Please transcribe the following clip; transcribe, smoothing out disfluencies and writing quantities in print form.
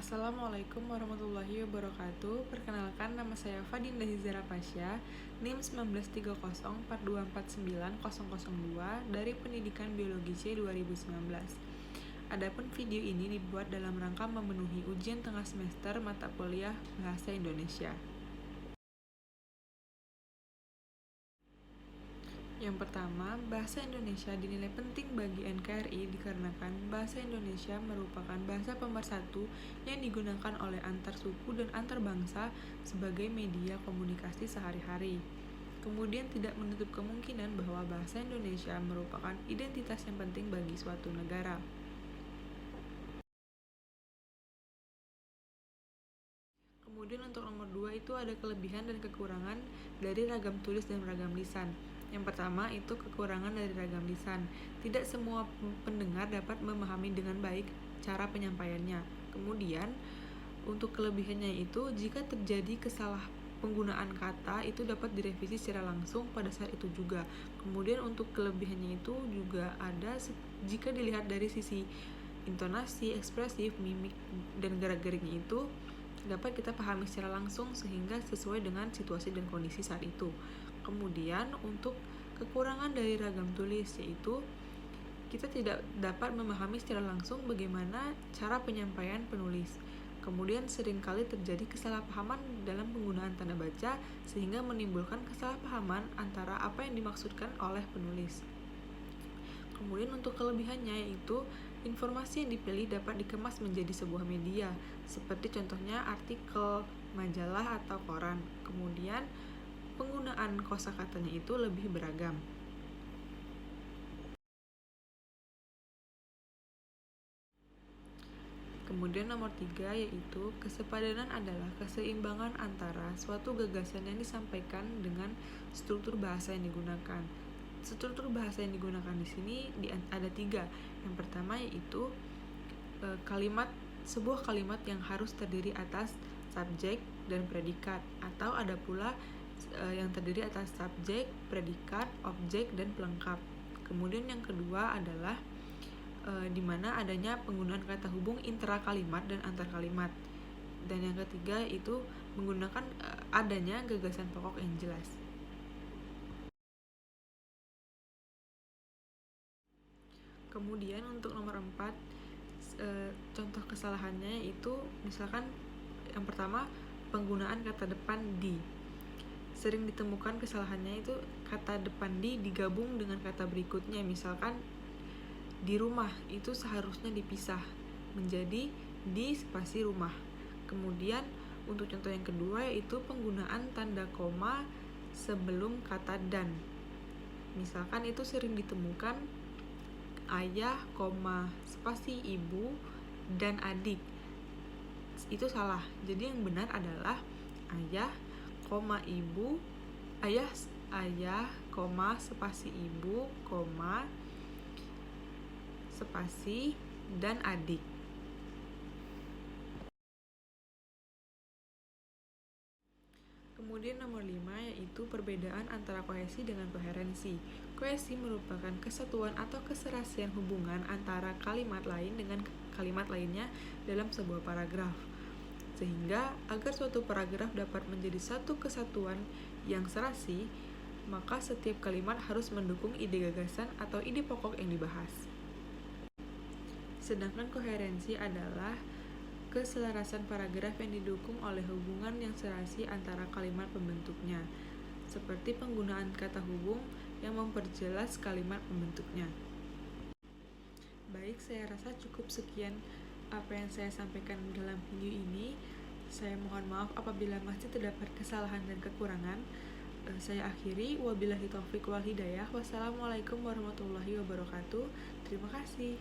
Assalamualaikum warahmatullahi wabarakatuh. Perkenalkan, nama saya Fadinda Hizara Pasha, NIM 193042490002 dari Pendidikan Biologi C 2019. Adapun video ini dibuat dalam rangka memenuhi ujian tengah semester mata kuliah Bahasa Indonesia. Yang pertama, bahasa Indonesia dinilai penting bagi NKRI dikarenakan bahasa Indonesia merupakan bahasa pemersatu yang digunakan oleh antar suku dan antar bangsa sebagai media komunikasi sehari-hari. Kemudian tidak menutup kemungkinan bahwa bahasa Indonesia merupakan identitas yang penting bagi suatu negara. Kemudian untuk nomor 2 itu ada kelebihan dan kekurangan dari ragam tulis dan ragam lisan. Yang pertama itu kekurangan dari ragam lisan. Tidak semua pendengar dapat memahami dengan baik cara penyampaiannya. Kemudian untuk kelebihannya itu jika terjadi penggunaan kata itu dapat direvisi secara langsung pada saat itu juga. Kemudian untuk kelebihannya itu juga ada jika dilihat dari sisi intonasi, ekspresif, mimik, dan gerak-geriknya itu dapat kita pahami secara langsung sehingga sesuai dengan situasi dan kondisi saat itu. Kemudian untuk kekurangan dari ragam tulis yaitu kita tidak dapat memahami secara langsung bagaimana cara penyampaian penulis. Kemudian seringkali terjadi kesalahpahaman dalam penggunaan tanda baca sehingga menimbulkan kesalahpahaman antara apa yang dimaksudkan oleh penulis. Kemudian untuk kelebihannya yaitu informasi yang dipilih dapat dikemas menjadi sebuah media, seperti contohnya artikel, majalah, atau koran. Kemudian penggunaan kosakatanya itu lebih beragam. Kemudian nomor 3 yaitu kesepadanan adalah keseimbangan antara suatu gagasan yang disampaikan dengan struktur bahasa yang digunakan. Struktur bahasa yang digunakan di sini ada 3. Yang pertama yaitu sebuah kalimat yang harus terdiri atas subjek dan predikat, atau ada pula yang terdiri atas subjek, predikat, objek, dan pelengkap. Kemudian yang kedua adalah di mana adanya penggunaan kata hubung intra kalimat dan antar kalimat. Dan yang ketiga itu menggunakan adanya gagasan pokok yang jelas. Kemudian untuk nomor 4 contoh kesalahannya yaitu misalkan yang pertama penggunaan kata depan di. Sering ditemukan kesalahannya itu kata depan di digabung dengan kata berikutnya, misalkan di rumah itu seharusnya dipisah menjadi di spasi rumah. Kemudian untuk contoh yang kedua yaitu penggunaan tanda koma sebelum kata dan. Misalkan itu sering ditemukan ayah, spasi ibu, dan adik. Itu salah. Jadi yang benar adalah ayah, ibu, ayah, spasi ibu, spasi dan adik. Kemudian nomor 5 yaitu perbedaan antara kohesi dengan koherensi. Kohesi merupakan kesatuan atau keserasian hubungan antara kalimat lain dengan kalimat lainnya dalam sebuah paragraf. Sehingga agar suatu paragraf dapat menjadi satu kesatuan yang serasi, maka setiap kalimat harus mendukung ide gagasan atau ide pokok yang dibahas. Sedangkan koherensi adalah keselarasan paragraf yang didukung oleh hubungan yang serasi antara kalimat pembentuknya, seperti penggunaan kata hubung yang memperjelas kalimat pembentuknya. Baik, saya rasa cukup sekian apa yang saya sampaikan dalam video ini. Saya mohon maaf apabila masih terdapat kesalahan dan kekurangan. Saya akhiri, wabillahi taufiq wal hidayah. Wassalamualaikum warahmatullahi wabarakatuh. Terima kasih.